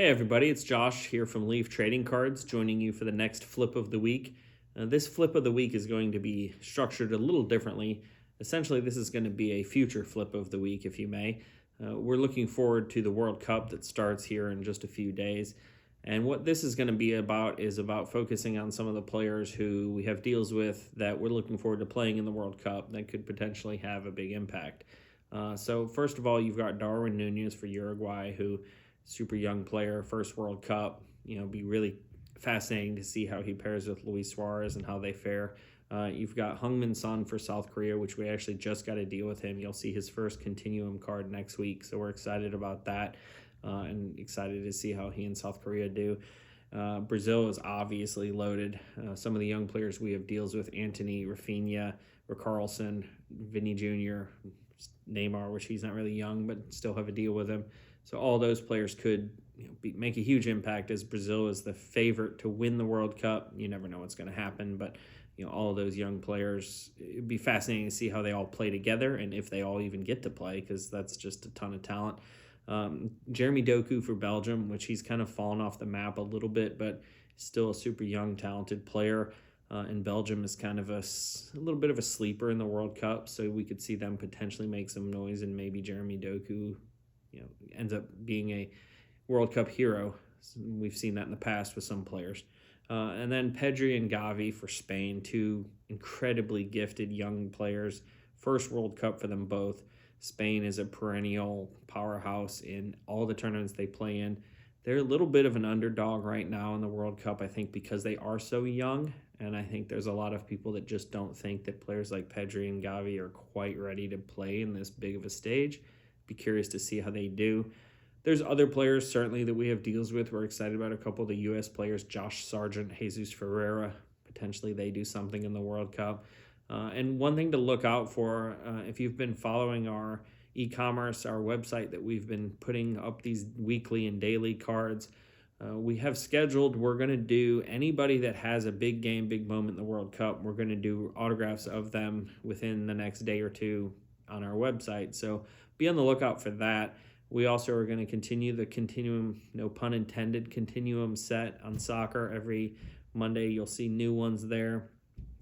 Hey everybody, it's Josh here from Leaf Trading Cards, joining you for the next flip of the week. This flip of the week is going to be structured a little differently. Essentially, this is going to be a future flip of the week, if you may. We're looking forward to the World Cup that starts here in just a few days. And what this is going to be about is about focusing on some of the players who we have deals with that we're looking forward to playing in the World Cup that could potentially have a big impact. So first of all, you've got Darwin Nunez for Uruguay, who super young player, first World Cup. Be really fascinating to see how he pairs with Luis Suarez and how they fare. You've got Heung-min Son for South Korea, which we actually just got to deal with him. You'll see his first Continuum card next week, so we're excited about that and excited to see how he and South Korea do. Brazil is obviously loaded. Some of the young players we have deals with: Anthony, Rafinha, Carlson, Vinny Jr., Neymar, which he's not really young, but still have a deal with him. So all those players could make a huge impact, as Brazil is the favorite to win the World Cup. You never know what's going to happen, but all of those young players, it'd be fascinating to see how they all play together and if they all even get to play, because that's just a ton of talent. Jeremy Doku for Belgium, which he's kind of fallen off the map a little bit, but still a super young, talented player. And Belgium is kind of a little bit of a sleeper in the World Cup, so we could see them potentially make some noise, and maybe Jeremy Doku ends up being a World Cup hero. We've seen that in the past with some players. And then Pedri and Gavi for Spain, two incredibly gifted young players. First World Cup for them both. Spain is a perennial powerhouse in all the tournaments they play in. They're a little bit of an underdog right now in the World Cup, I think, because they are so young. And I think there's a lot of people that just don't think that players like Pedri and Gavi are quite ready to play in this big of a stage. Be curious to see how they do. There's other players certainly that we have deals with. We're excited about a couple of the U.S. players: Josh Sargent, Jesus Ferreira. Potentially they do something in the World Cup. And one thing to look out for, if you've been following our e-commerce, our website, that we've been putting up these weekly and daily cards, we have scheduled, we're going to do anybody that has a big game, big moment in the World Cup, we're going to do autographs of them within the next day or two on our website. So be on the lookout for that. We also are going to continue the Continuum, no pun intended, Continuum set on soccer. Every Monday you'll see new ones there.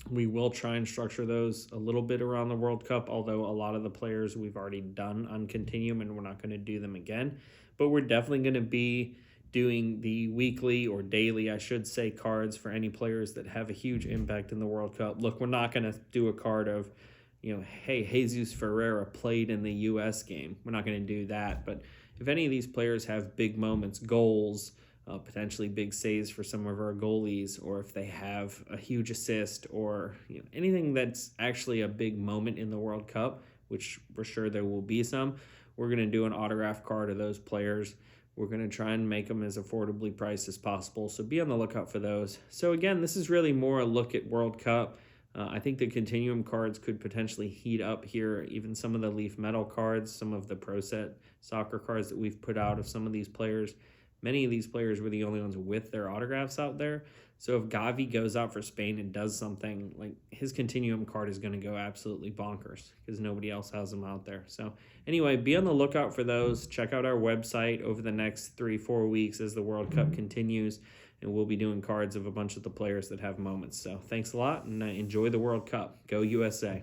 We will try and structure those a little bit around the World Cup, although a lot of the players we've already done on Continuum and we're not going to do them again. But we're definitely going to be doing the weekly, or daily, I should say, cards for any players that have a huge impact in the World Cup. Look, we're not going to do a card of, hey, Jesus Ferreira played in the U.S. game. We're not going to do that. But if any of these players have big moments, goals, potentially big saves for some of our goalies, or if they have a huge assist, or anything that's actually a big moment in the World Cup, which we're sure there will be some, we're going to do an autograph card of those players. We're going to try and make them as affordably priced as possible, so be on the lookout for those. So again, this is really more a look at World Cup. I think the Continuum cards could potentially heat up here. Even some of the Leaf Metal cards, some of the Pro Set soccer cards that we've put out of some of these players. Many of these players were the only ones with their autographs out there. So if Gavi goes out for Spain and does something, like, his Continuum card is going to go absolutely bonkers because nobody else has them out there. So anyway, be on the lookout for those. Check out our website over the next 3-4 weeks as the World Cup continues, and we'll be doing cards of a bunch of the players that have moments. So thanks a lot, and enjoy the World Cup. Go USA.